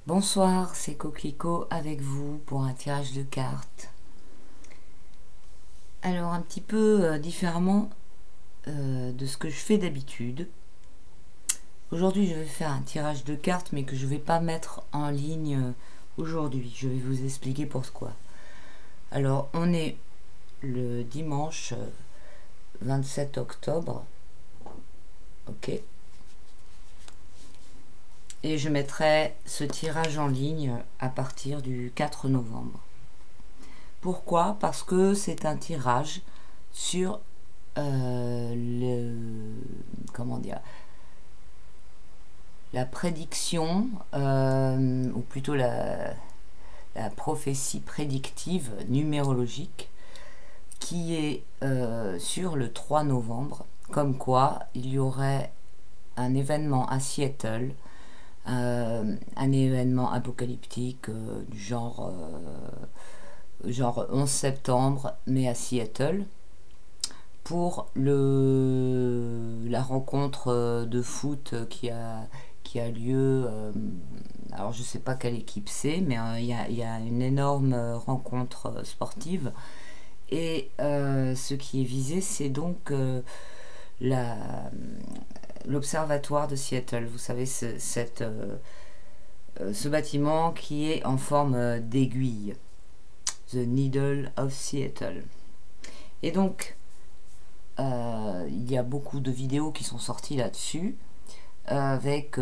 Bonsoir, c'est Coquelicot avec vous pour un tirage de cartes. Alors un petit peu différemment de ce que je fais d'habitude. Aujourd'hui je vais faire un tirage de cartes mais que je ne vais pas mettre en ligne aujourd'hui. Je vais vous expliquer pourquoi. Alors on est le dimanche 27 octobre. Ok. Et je mettrai ce tirage en ligne à partir du 4 novembre. Pourquoi? Parce que c'est un tirage sur comment dire, la prédiction, ou plutôt la prophétie prédictive numérologique qui est sur le 3 novembre, comme quoi il y aurait un événement à Seattle, un événement apocalyptique du genre 11 septembre, mais à Seattle, pour la rencontre de foot qui a lieu. Alors je sais pas quelle équipe c'est, mais il y a une énorme rencontre sportive. Et ce qui est visé, c'est donc l'observatoire de Seattle. Vous savez, ce bâtiment qui est en forme d'aiguille. The Needle of Seattle. Et donc, il y a beaucoup de vidéos qui sont sorties là-dessus, avec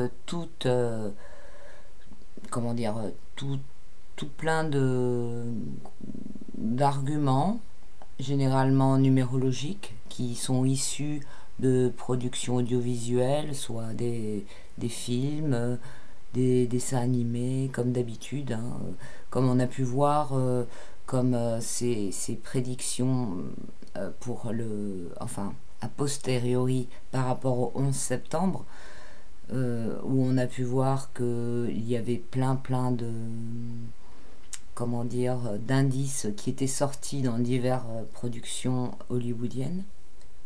comment dire, tout plein d'arguments, généralement numérologiques, qui sont issus de productions audiovisuelles, soit des films, des dessins animés, comme d'habitude, hein, comme on a pu voir, comme ces prédictions pour enfin, a posteriori par rapport au 11 septembre, où on a pu voir qu'il y avait plein de, comment dire, d'indices qui étaient sortis dans diverses productions hollywoodiennes,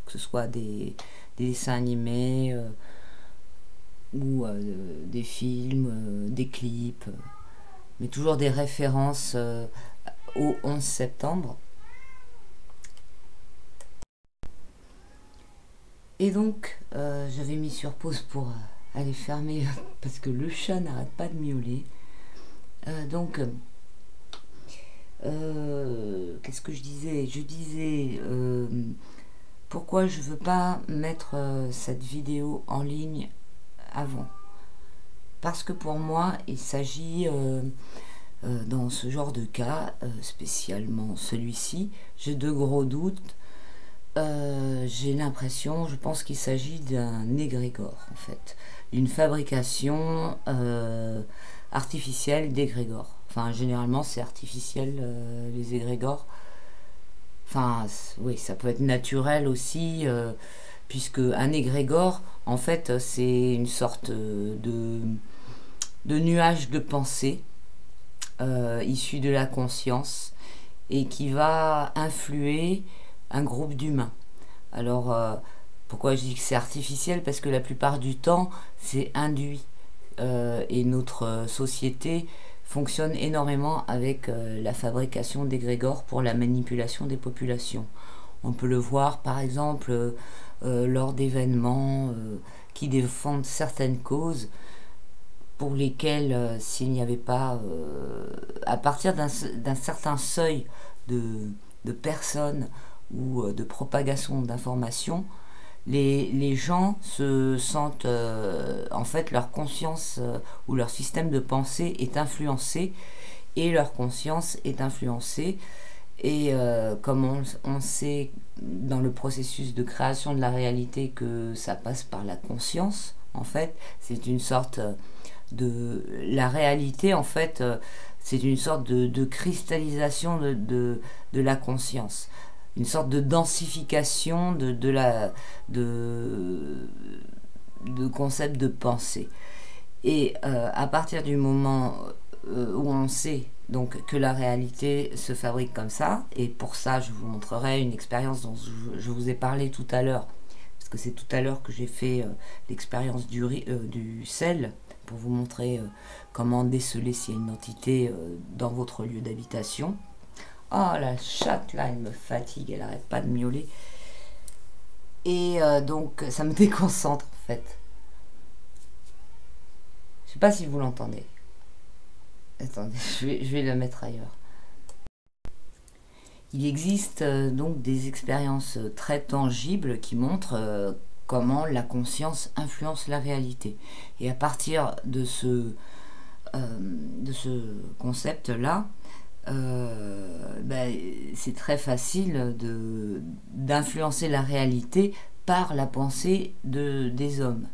que ce soit des dessins animés, ou des films, des clips, mais toujours des références au 11 septembre. Et donc, j'avais mis sur pause pour aller fermer, parce que le chat n'arrête pas de miauler. Qu'est-ce que je disais? Je disais pourquoi je veux pas mettre cette vidéo en ligne avant. Parce que pour moi, il s'agit, dans ce genre de cas, spécialement celui-ci, j'ai de gros doutes. J'ai l'impression, je pense qu'il s'agit d'un égrégore, en fait, d'une fabrication artificielle d'égrégores. Enfin, généralement, c'est artificiel, les égrégores. Enfin, oui, ça peut être naturel aussi, puisque un égrégore, en fait, c'est une sorte de nuage de pensée issu de la conscience et qui va influer un groupe d'humains. Alors, pourquoi je dis que c'est artificiel? Parce que la plupart du temps, c'est induit. Et notre société fonctionne énormément avec la fabrication d'égrégores pour la manipulation des populations. On peut le voir, par exemple, lors d'événements qui défendent certaines causes pour lesquelles, s'il n'y avait pas, à partir d'un certain seuil de personnes ou de propagation d'informations, les gens se sentent, en fait, leur conscience ou leur système de pensée est influencé, et leur conscience est influencée. Et comme on sait dans le processus de création de la réalité que ça passe par la conscience, en fait, c'est une sorte de... La réalité, en fait, c'est une sorte de cristallisation de la conscience, une sorte de densification de concept de pensée. Et à partir du moment où on sait donc que la réalité se fabrique comme ça, et pour ça je vous montrerai une expérience dont je vous ai parlé tout à l'heure, parce que c'est tout à l'heure que j'ai fait l'expérience du sel pour vous montrer comment déceler s'il y a une entité dans votre lieu d'habitation. Oh, la chatte là, elle me fatigue, elle arrête pas de miauler. Et donc ça me déconcentre en fait. Je sais pas si vous l'entendez. Attendez, je vais le mettre ailleurs. Il existe donc des expériences très tangibles qui montrent comment la conscience influence la réalité. Et à partir de ce concept-là, c'est très facile d'influencer la réalité par la pensée des hommes.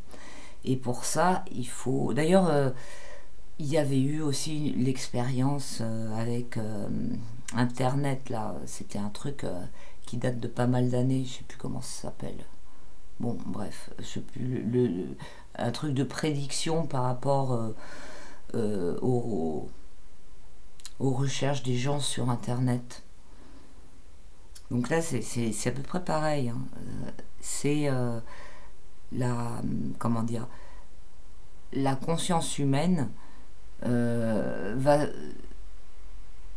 Et pour ça, il faut... D'ailleurs, il y avait eu aussi l'expérience avec Internet, là. C'était un truc qui date de pas mal d'années, je sais plus comment ça s'appelle. Bon, bref, je sais plus, un truc de prédiction par rapport aux recherches des gens sur Internet. Donc là, c'est à peu près pareil. Hein. C'est comment dire, la conscience humaine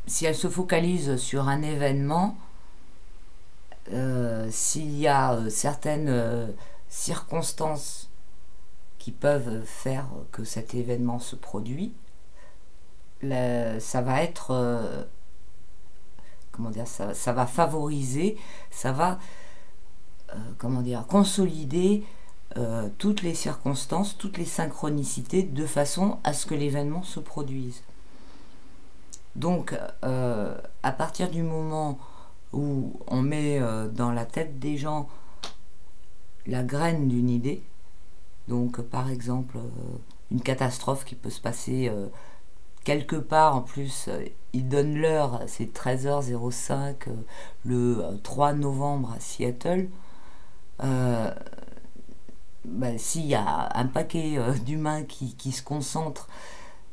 si elle se focalise sur un événement, s'il y a certaines circonstances qui peuvent faire que cet événement se produit, ça va être comment dire, ça va favoriser, ça va comment dire, consolider toutes les circonstances, toutes les synchronicités de façon à ce que l'événement se produise. Donc, à partir du moment où on met dans la tête des gens la graine d'une idée, donc par exemple une catastrophe qui peut se passer quelque part, en plus ils donnent l'heure, c'est 13h05 le 3 novembre à Seattle, s'il y a un paquet d'humains qui se concentrent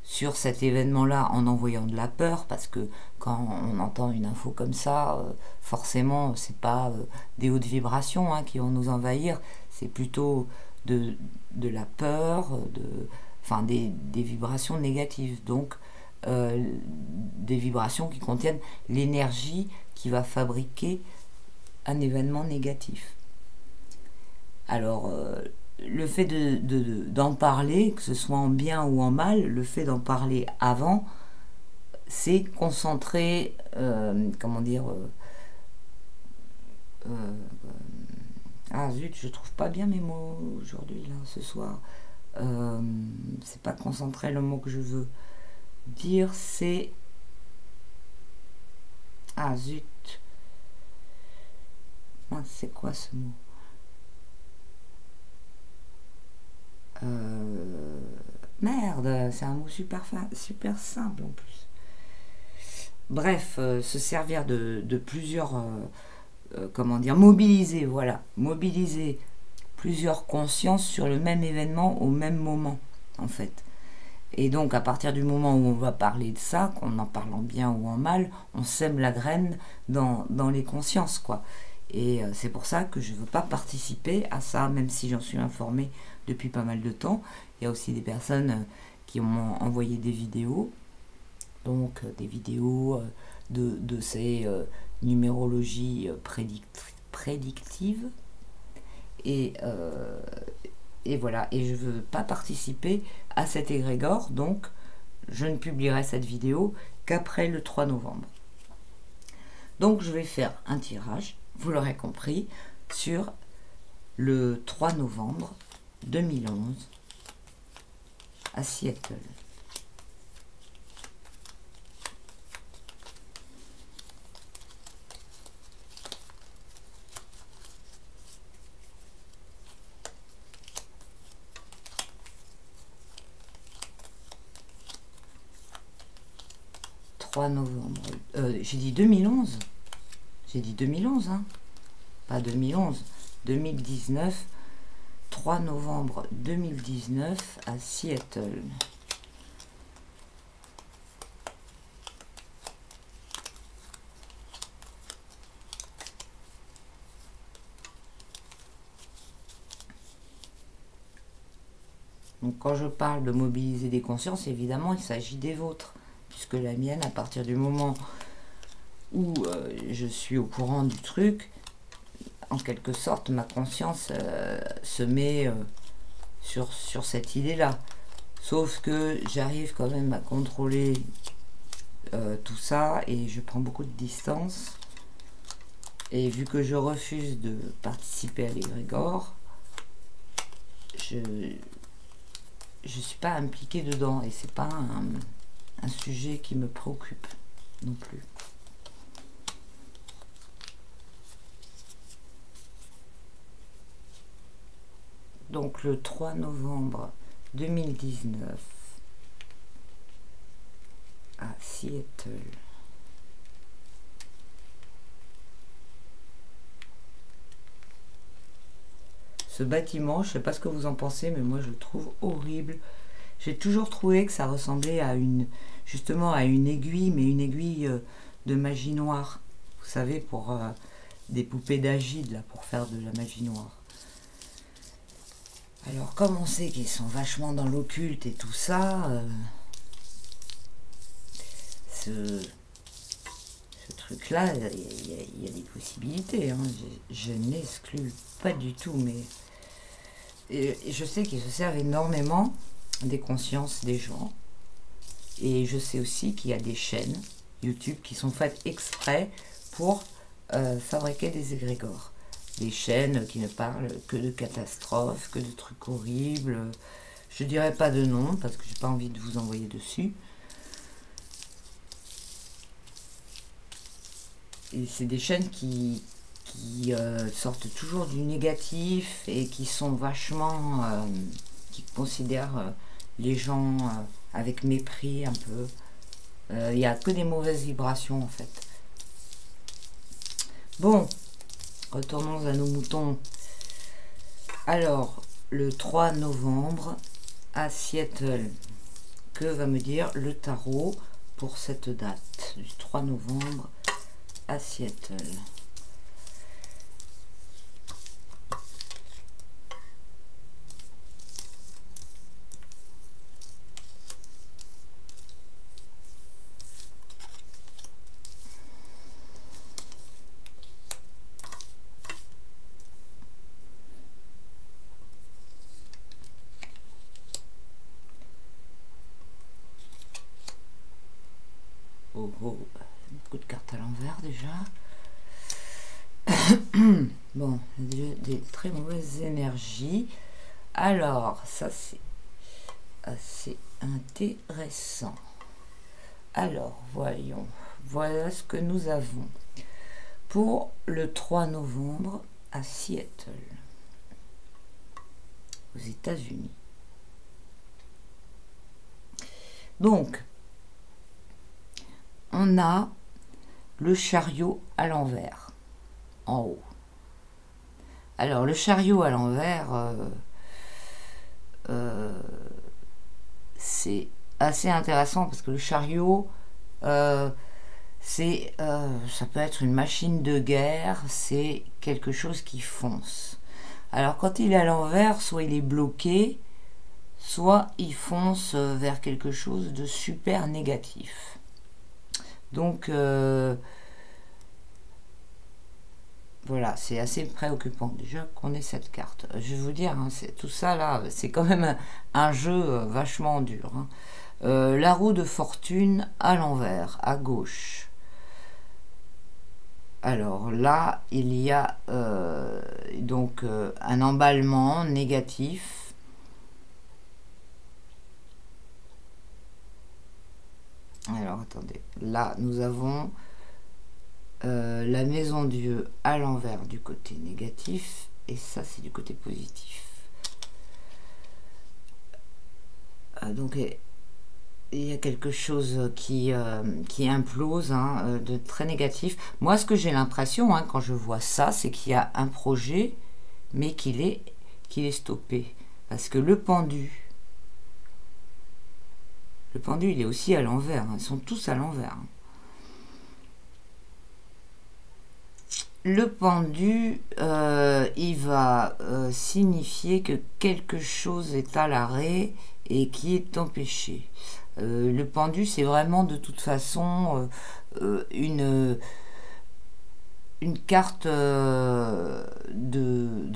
sur cet événement-là en envoyant de la peur, parce que quand on entend une info comme ça, forcément, c'est pas des hautes vibrations qui vont nous envahir, c'est plutôt de la peur, enfin des vibrations négatives, donc des vibrations qui contiennent l'énergie qui va fabriquer un événement négatif. Alors, le fait d'en parler, que ce soit en bien ou en mal, le fait d'en parler avant, c'est concentrer, comment dire, ah zut, je trouve pas bien mes mots aujourd'hui, là, ce soir. C'est pas concentrer le mot que je veux dire, c'est... Ah zut. C'est quoi ce mot? Merde, c'est un mot super simple en plus. Bref, se servir de plusieurs, comment dire, mobiliser plusieurs consciences sur le même événement au même moment, en fait. Et donc, à partir du moment où on va parler de ça, qu'on en parle en bien ou en mal, on sème la graine dans les consciences, quoi. Et c'est pour ça que je ne veux pas participer à ça, même si j'en suis informée depuis pas mal de temps. Il y a aussi des personnes qui m'ont envoyé des vidéos, donc des vidéos de ces numérologies prédictives. Et voilà, et je ne veux pas participer à cet égrégore, donc je ne publierai cette vidéo qu'après le 3 novembre. Donc je vais faire un tirage, vous l'aurez compris, sur le 3 novembre 2011 à Seattle. Novembre. J'ai dit 2011. J'ai dit 2011, hein. Pas 2011. 2019. 3 novembre 2019 à Seattle. Donc quand je parle de mobiliser des consciences, évidemment, il s'agit des vôtres, puisque la mienne, à partir du moment où je suis au courant du truc, en quelque sorte, ma conscience se met sur cette idée-là. Sauf que j'arrive quand même à contrôler tout ça et je prends beaucoup de distance. Et vu que je refuse de participer à l'égrégore, je suis pas impliquée dedans et c'est pas un sujet qui me préoccupe non plus. Donc le 3 novembre 2019 à Seattle. Ce bâtiment, je ne sais pas ce que vous en pensez, mais moi je le trouve horrible. J'ai toujours trouvé que ça ressemblait à justement à une aiguille, mais une aiguille de magie noire. Vous savez, pour des poupées d'Agide, là, pour faire de la magie noire. Alors, comme on sait qu'ils sont vachement dans l'occulte et tout ça, ce truc-là, il y a des possibilités. Hein. Je n'exclus pas du tout, mais et je sais qu'ils se servent énormément des consciences des gens. Et je sais aussi qu'il y a des chaînes YouTube qui sont faites exprès pour fabriquer des égrégores. Des chaînes qui ne parlent que de catastrophes, que de trucs horribles. Je dirais pas de nom parce que j'ai pas envie de vous envoyer dessus. Et c'est des chaînes qui sortent toujours du négatif et qui sont vachement... qui considèrent les gens avec mépris un peu. Il n'y a que des mauvaises vibrations en fait. Bon, retournons à nos moutons. Alors, le 3 novembre à Seattle, que va me dire le tarot pour cette date du 3 novembre à Seattle? Oh, beaucoup de cartes à l'envers déjà. Bon, des très mauvaises énergies. Alors, ça c'est assez intéressant. Alors, voyons. Voilà ce que nous avons pour le 3 novembre à Seattle, aux États-Unis. Donc, on a le chariot à l'envers, en haut. Alors, le chariot à l'envers, c'est assez intéressant parce que le chariot, ça peut être une machine de guerre, c'est quelque chose qui fonce. Alors, quand il est à l'envers, soit il est bloqué, soit il fonce vers quelque chose de super négatif. Donc, voilà, c'est assez préoccupant déjà qu'on ait cette carte. Je vais vous dire, hein, tout ça là, c'est quand même un jeu vachement dur. Hein. La roue de fortune à l'envers, à gauche. Alors là, il y a donc un emballement négatif. Alors attendez, là nous avons la maison Dieu à l'envers du côté négatif et ça c'est du côté positif. Donc il y a quelque chose qui implose, hein, de très négatif. Moi ce que j'ai l'impression, hein, quand je vois ça, c'est qu'il y a un projet mais qu'il est stoppé parce que le pendu il est aussi à l'envers, hein. Ils sont tous à l'envers. Le pendu, il va signifier que quelque chose est à l'arrêt et qui est empêché. Le pendu, c'est vraiment de toute façon une carte de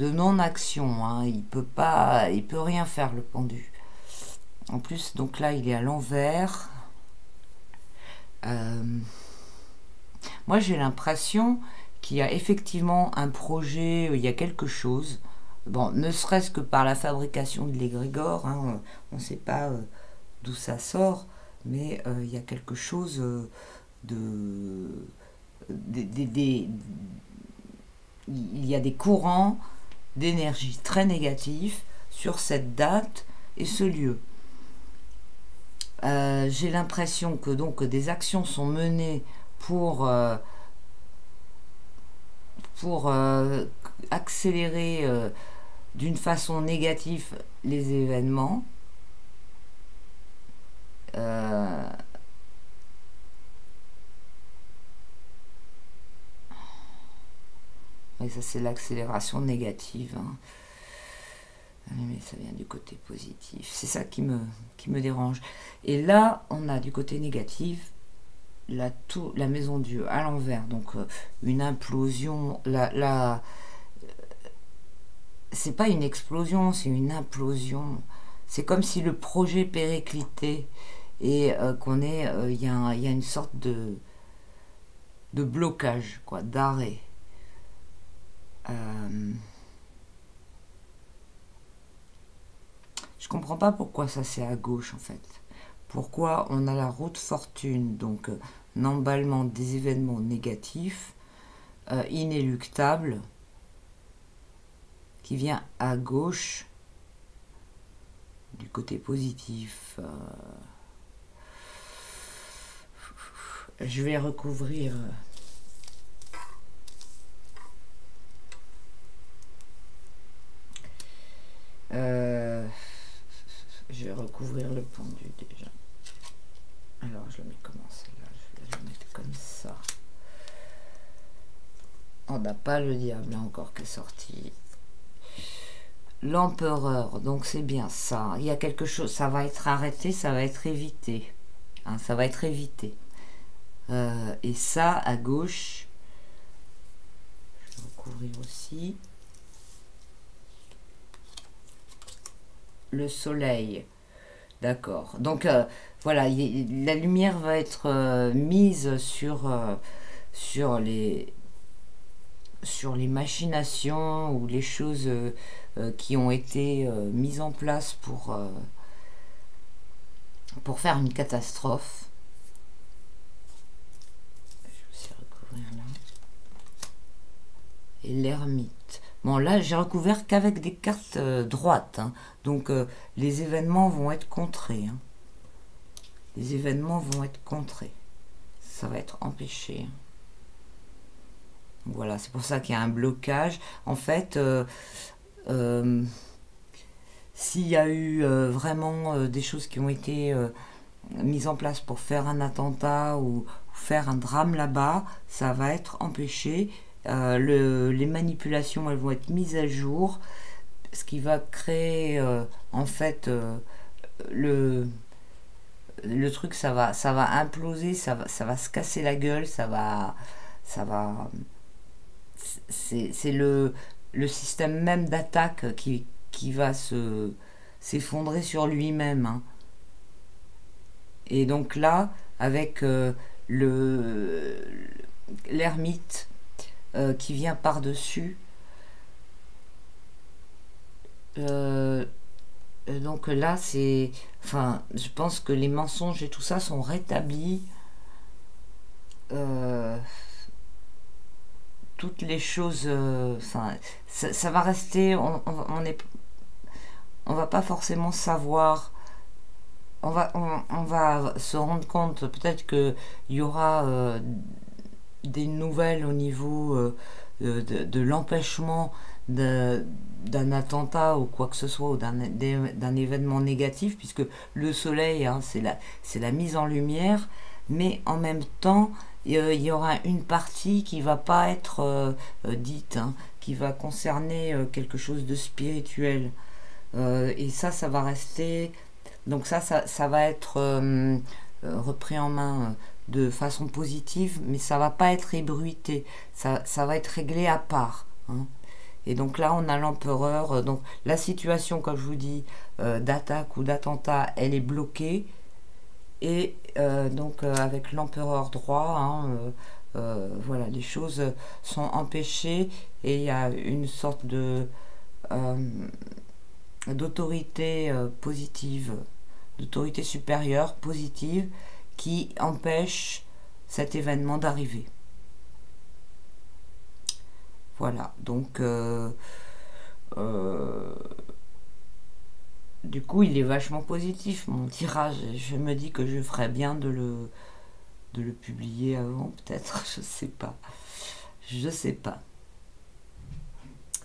non-action. Hein. Il peut rien faire, le pendu. En plus, donc là, il est à l'envers. Moi, j'ai l'impression qu'il y a effectivement un projet, il y a quelque chose. Bon, ne serait-ce que par la fabrication de l'égrégore, hein, on ne sait pas d'où ça sort, mais il y a quelque chose il y a des courants d'énergie très négatifs sur cette date et ce lieu. J'ai l'impression que donc des actions sont menées pour accélérer d'une façon négative les événements. Et ça, c'est l'accélération négative. Hein. Mais ça vient du côté positif. C'est ça qui me dérange. Et là, on a du côté négatif la maison Dieu à l'envers. Donc, une implosion. C'est pas une explosion, c'est une implosion. C'est comme si le projet périclitait et qu'on est... Il y a une sorte de blocage, quoi, d'arrêt. Je comprends pas pourquoi ça c'est à gauche en fait. Pourquoi on a la route fortune, donc un emballement des événements négatifs, inéluctable, qui vient à gauche du côté positif. Je vais recouvrir... je vais recouvrir le pendu déjà. Alors je le mets comment celle-là? Je vais le mettre comme ça. On n'a pas le diable encore qui est sorti. L'empereur, donc c'est bien ça. Il y a quelque chose, ça va être arrêté, ça va être évité. Hein, ça va être évité. Et ça, à gauche, je vais recouvrir aussi. Le soleil, d'accord, donc voilà, la lumière va être mise sur les machinations ou les choses qui ont été mises en place pour faire une catastrophe. Je vais aussi recouvrir là. Et l'ermite. Bon, là, j'ai recouvert qu'avec des cartes droites. Hein. Donc, les événements vont être contrés. Hein. Les événements vont être contrés. Ça va être empêché. Hein. Voilà, c'est pour ça qu'il y a un blocage. En fait, s'il y a eu vraiment des choses qui ont été mises en place pour faire un attentat ou faire un drame là-bas, ça va être empêché. Les manipulations, elles vont être mises à jour, ce qui va créer en fait le truc, ça va imploser, ça va se casser la gueule, c'est le système même d'attaque qui va s'effondrer sur lui-même. Hein. Et donc là, avec l'ermite qui vient par-dessus, donc là, c'est... Enfin, je pense que les mensonges et tout ça sont rétablis. Toutes les choses... Enfin, ça va rester... On va pas forcément savoir... On va se rendre compte, peut-être qu'il y aura des nouvelles au niveau de l'empêchement d'un attentat ou quoi que ce soit, ou d'un événement négatif, puisque le soleil, hein, c'est la mise en lumière, mais en même temps, il y aura une partie qui va pas être dite, hein, qui va concerner quelque chose de spirituel. Et ça va rester. Donc ça va être repris en main de façon positive, mais ça va pas être ébruité. Ça va être réglé à part, hein. Et donc là, on a l'empereur. Donc la situation, comme je vous dis, d'attaque ou d'attentat, elle est bloquée. Et donc avec l'empereur droit, hein, voilà, les choses sont empêchées et il y a une sorte de d'autorité positive, d'autorité supérieure positive qui empêche cet événement d'arriver. Voilà, donc du coup il est vachement positif mon tirage. Je me dis que je ferais bien de le publier avant, peut-être, je sais pas. Je sais pas.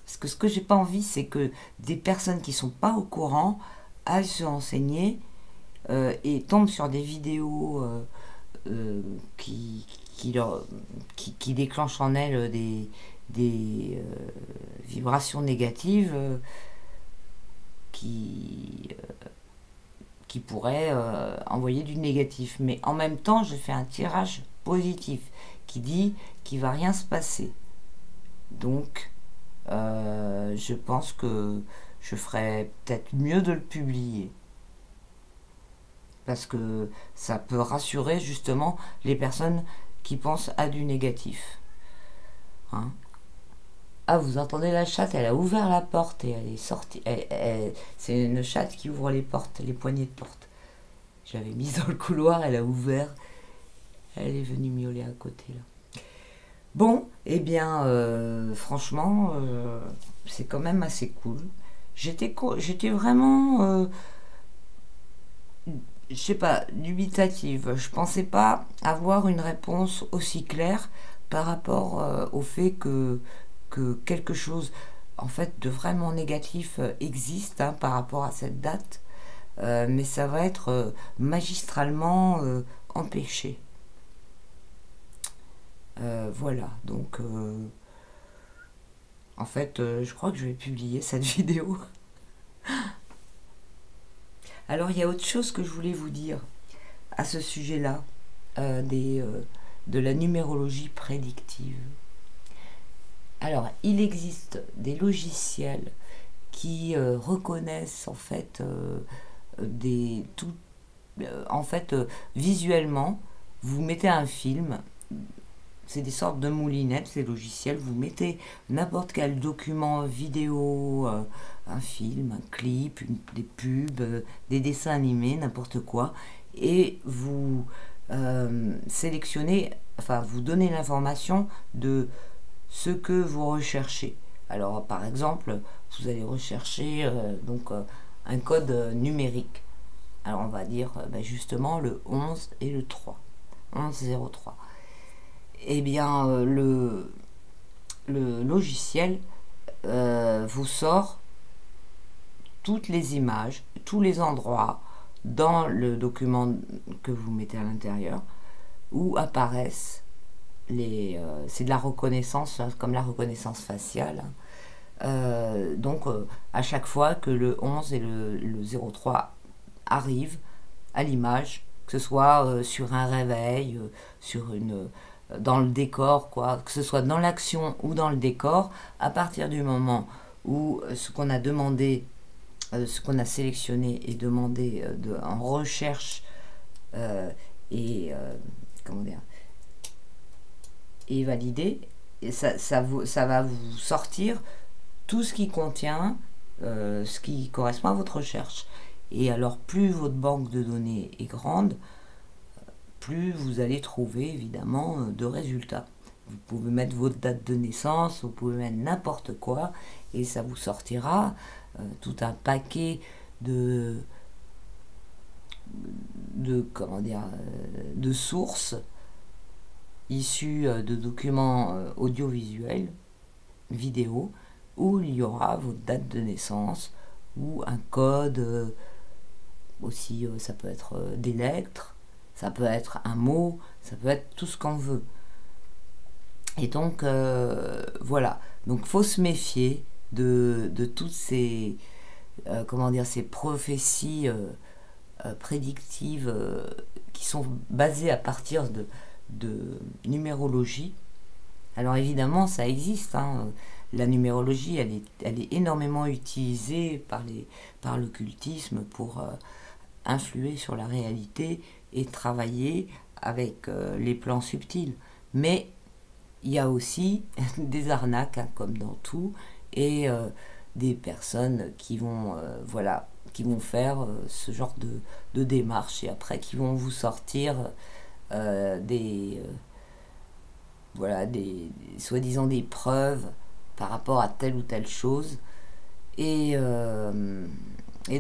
Parce que ce que j'ai pas envie, c'est que des personnes qui sont pas au courant aillent se renseigner et tombent sur des vidéos qui déclenchent en elles des vibrations négatives qui pourraient envoyer du négatif. Mais en même temps, je fais un tirage positif qui dit qu'il va rien se passer. Donc, je pense que je ferais peut-être mieux de le publier. Parce que ça peut rassurer justement les personnes qui pensent à du négatif. Hein? Ah, vous entendez la chatte, elle a ouvert la porte et elle est sortie. C'est une chatte qui ouvre les portes, les poignées de porte. Je l'avais mise dans le couloir, elle a ouvert. Elle est venue miauler à côté là. Bon, eh bien, franchement, c'est quand même assez cool. J'étais vraiment, je sais pas, dubitative. Je pensais pas avoir une réponse aussi claire par rapport au fait que quelque chose, en fait, de vraiment négatif existe, hein, par rapport à cette date. Mais ça va être magistralement empêché. Voilà, donc en fait, je crois que je vais publier cette vidéo. Alors, il y a autre chose que je voulais vous dire à ce sujet-là, de la numérologie prédictive. Alors, il existe des logiciels qui reconnaissent en fait visuellement, vous mettez un film. C'est des sortes de moulinettes, ces logiciels. Vous mettez n'importe quel document vidéo, un film, un clip, des pubs, des dessins animés, n'importe quoi. Et vous sélectionnez, enfin, vous donnez l'information de ce que vous recherchez. Alors, par exemple, vous allez rechercher un code numérique. Alors, on va dire justement le 11 et le 3. 1103. Eh bien, le logiciel vous sort toutes les images, tous les endroits dans le document que vous mettez à l'intérieur où apparaissent c'est de la reconnaissance, comme la reconnaissance faciale. Donc, à chaque fois que le 11 et le 03 arrivent à l'image, que ce soit sur un réveil, dans le décor, quoi, que ce soit dans l'action ou dans le décor, à partir du moment où ce qu'on a demandé, ce qu'on a sélectionné et demandé en recherche et validé, et ça va vous sortir tout ce qui contient, ce qui correspond à votre recherche. Et alors, plus votre banque de données est grande, plus vous allez trouver évidemment de résultats. Vous pouvez mettre votre date de naissance, vous pouvez mettre n'importe quoi, et ça vous sortira tout un paquet de sources issues de documents audiovisuels, vidéo, où il y aura votre date de naissance ou un code, aussi ça peut être des lettres, Ça peut être un mot, ça peut être tout ce qu'on veut. Et donc, voilà. Donc, faut se méfier de toutes ces, comment dire, ces prophéties prédictives qui sont basées à partir de numérologie. Alors évidemment, ça existe. Hein. La numérologie, elle est énormément utilisée par l'occultisme pour influer sur la réalité et travailler avec les plans subtils. Mais il y a aussi des arnaques, hein, comme dans tout, et des personnes qui vont, voilà, qui vont faire ce genre de démarche et après qui vont vous sortir voilà, soi-disant des preuves par rapport à telle ou telle chose. Et,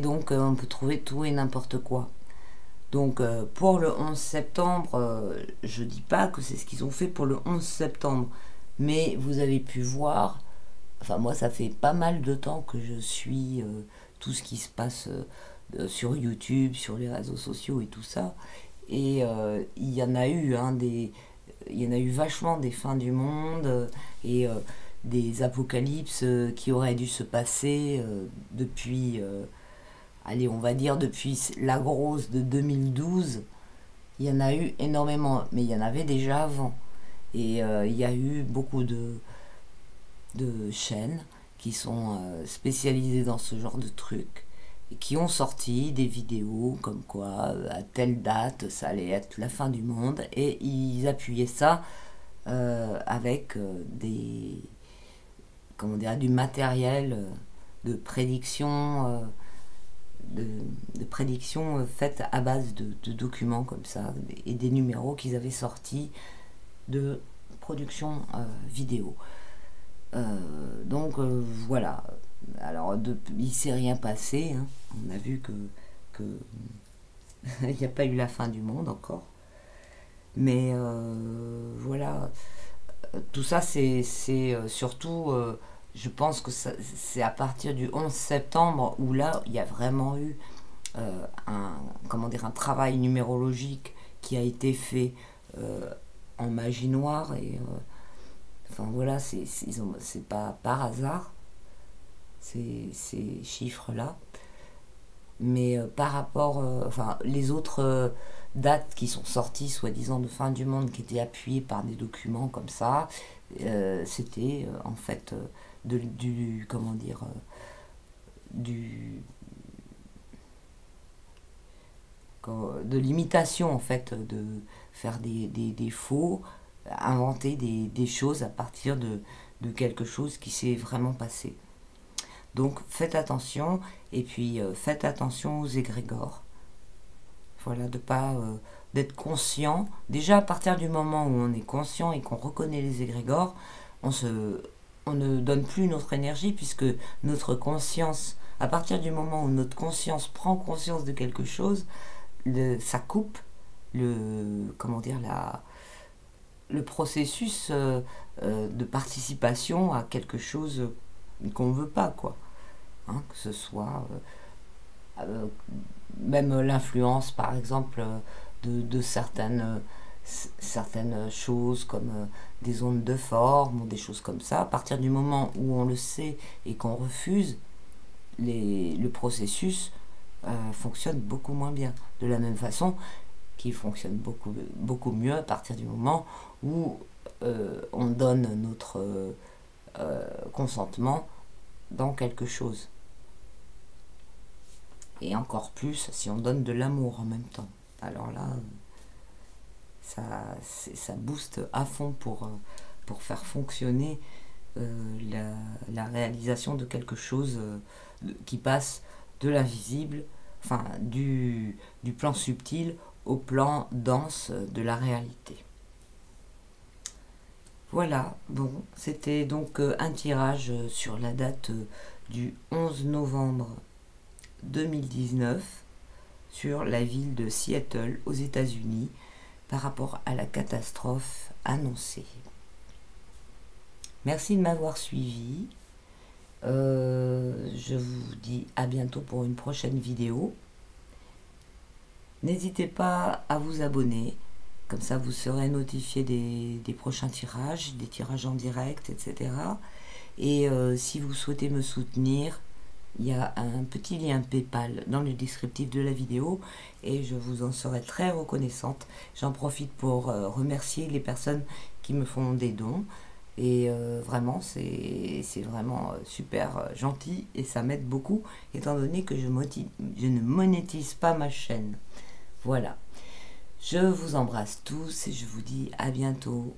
donc, on peut trouver tout et n'importe quoi. Donc, pour le 11 septembre, je dis pas que c'est ce qu'ils ont fait pour le 11 septembre. Mais vous avez pu voir, enfin moi ça fait pas mal de temps que je suis tout ce qui se passe sur YouTube, sur les réseaux sociaux et tout ça. Et il y en a eu il y en a eu vachement des fins du monde et des apocalypses qui auraient dû se passer depuis, allez, on va dire depuis la grosse de 2012. Il y en a eu énormément, mais il y en avait déjà avant. Et il y a eu beaucoup de chaînes qui sont spécialisées dans ce genre de trucs et qui ont sorti des vidéos comme quoi à telle date ça allait être la fin du monde, et ils appuyaient ça avec comment dire, du matériel de prédiction de prédiction faites à base de documents comme ça et des numéros qu'ils avaient sortis de production vidéo. Donc voilà. Alors il s'est rien passé. Hein. On a vu que il n'y a pas eu la fin du monde encore. Mais voilà. Tout ça c'est surtout. Je pense que c'est à partir du 11 septembre où là il y a vraiment eu comment dire, un travail numérologique qui a été fait en magie noire et enfin voilà, c'est pas par hasard ces chiffres là, mais par rapport enfin les autres dates qui sont sorties soi-disant de fin du monde qui étaient appuyées par des documents comme ça, c'était en fait du comment dire du de l'imitation en fait, de faire des faux, inventer des choses à partir de quelque chose qui s'est vraiment passé. Donc faites attention, et puis faites attention aux égrégores. Voilà, de pas d'être conscient. Déjà à partir du moment où on est conscient et qu'on reconnaît les égrégores, on ne donne plus notre énergie, puisque notre conscience, à partir du moment où notre conscience prend conscience de quelque chose, ça coupe comment dire, le processus de participation à quelque chose qu'on ne veut pas, quoi. Hein, que ce soit même l'influence, par exemple, de certaines choses comme des ondes de forme ou des choses comme ça. À partir du moment où on le sait et qu'on refuse, le processus fonctionne beaucoup moins bien. De la même façon qu'il fonctionne beaucoup mieux à partir du moment où on donne notre consentement dans quelque chose. Et encore plus si on donne de l'amour en même temps. Alors là, ça booste à fond pour faire fonctionner la réalisation de quelque chose qui passe de l'invisible, enfin du plan subtil au plan dense de la réalité. Voilà, bon, c'était donc un tirage sur la date du 11 novembre 2019 sur la ville de Seattle aux États-Unis par rapport à la catastrophe annoncée. Merci de m'avoir suivi. Je vous dis à bientôt pour une prochaine vidéo. N'hésitez pas à vous abonner, comme ça vous serez notifié des prochains tirages, des tirages en direct, etc. Et si vous souhaitez me soutenir, il y a un petit lien PayPal dans le descriptif de la vidéo et je vous en serai très reconnaissante. J'en profite pour remercier les personnes qui me font des dons et vraiment c'est vraiment super gentil et ça m'aide beaucoup étant donné que je ne monétise pas ma chaîne. Voilà, je vous embrasse tous et je vous dis à bientôt.